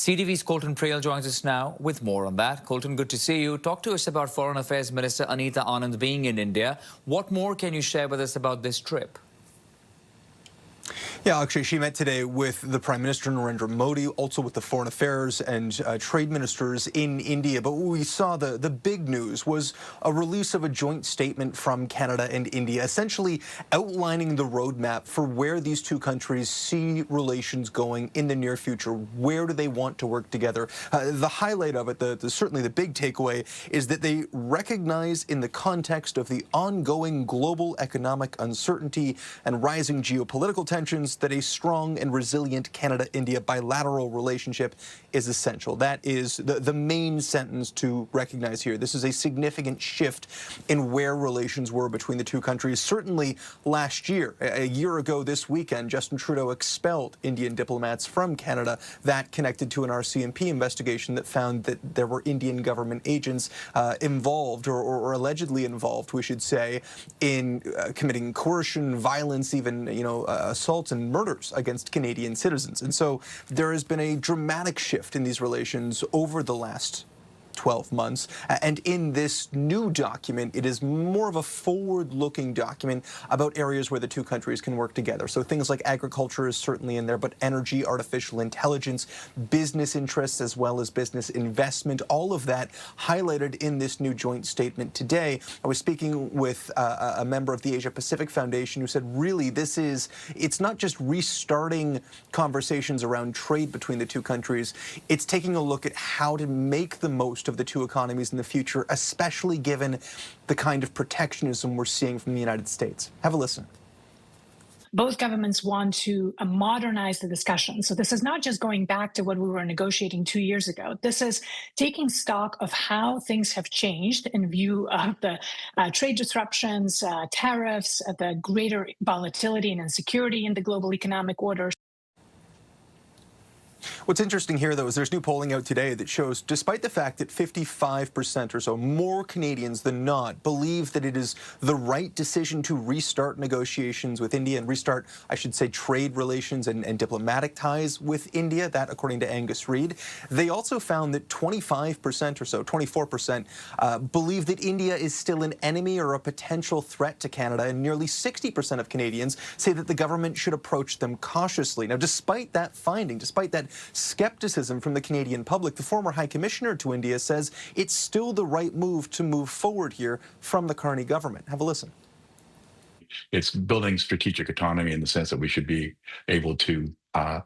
CTV's Colton Praill joins us now with more on that. Colton, good to see you. Talk to us about Foreign Affairs Minister Anita Anand being in India. What more can you share with us about this trip? Yeah, actually, she met today with the Prime Minister Narendra Modi, also with the foreign affairs and trade ministers in India. But what we saw, the big news was a release of a joint statement from Canada and India, essentially outlining the roadmap for where these two countries see relations going in the near future. Where do they want to work together? The highlight of it, certainly the big takeaway, is that they recognize in the context of the ongoing global economic uncertainty and rising geopolitical tensions that a strong and resilient Canada-India bilateral relationship is essential. That is the main sentence to recognize here. This is a significant shift in where relations were between the two countries. Certainly last year, a year ago this weekend, Justin Trudeau expelled Indian diplomats from Canada. That connected to an RCMP investigation that found that there were Indian government agents involved, or allegedly involved, we should say, in committing coercion, violence, even, assaults and murders against Canadian citizens. And so there has been a dramatic shift in these relations over the last 12 months. And in this new document, it is more of a forward-looking document about areas where the two countries can work together. So things like agriculture is certainly in there, but energy, artificial intelligence, business interests, as well as business investment, all of that highlighted in this new joint statement today. I was speaking with a member of the Asia Pacific Foundation who said, really, it's not just restarting conversations around trade between the two countries, it's taking a look at how to make the most of the two economies in the future, especially given the kind of protectionism we're seeing from the United States. Have a listen. Both governments want to modernize the discussion. So this is not just going back to what we were negotiating 2 years ago. This is taking stock of how things have changed in view of the trade disruptions, tariffs, the greater volatility and insecurity in the global economic order. What's interesting here, though, is there's new polling out today that shows, despite the fact that 55% or so more Canadians than not believe that it is the right decision to restart negotiations with India and restart, I should say, trade relations and diplomatic ties with India, that according to Angus Reid, they also found that 25% or so, 24%, believe that India is still an enemy or a potential threat to Canada, and nearly 60% of Canadians say that the government should approach them cautiously. Now, despite that finding, despite that skepticism from the Canadian public, the former High Commissioner to India says it's still the right move to move forward here from the Carney government. Have a listen. It's building strategic autonomy in the sense that we should be able to have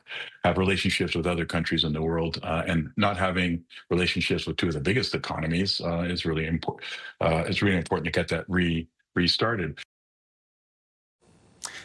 relationships with other countries in the world, and not having relationships with two of the biggest economies is really important. It's really important to get that restarted.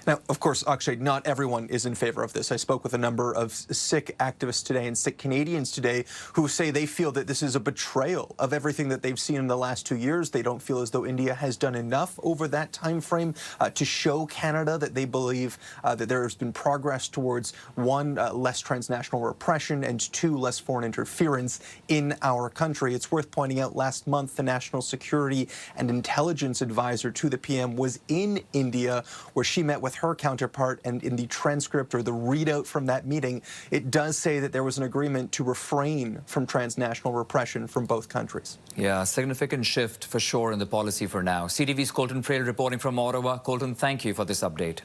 Now, of course, Akshay, not everyone is in favor of this. I spoke with a number of Sikh activists today and Sikh Canadians today who say they feel that this is a betrayal of everything that they've seen in the last 2 years. They don't feel as though India has done enough over that time frame to show Canada that they believe that there has been progress towards, one, less transnational repression, and two, less foreign interference in our country. It's worth pointing out last month the National Security and Intelligence Advisor to the PM was in India, where she met with her counterpart, and in the transcript or the readout from that meeting, it does say that there was an agreement to refrain from transnational repression from both countries. Yeah, significant shift for sure in the policy for now. CTV's Colton Praill reporting from Ottawa. Colton, thank you for this update.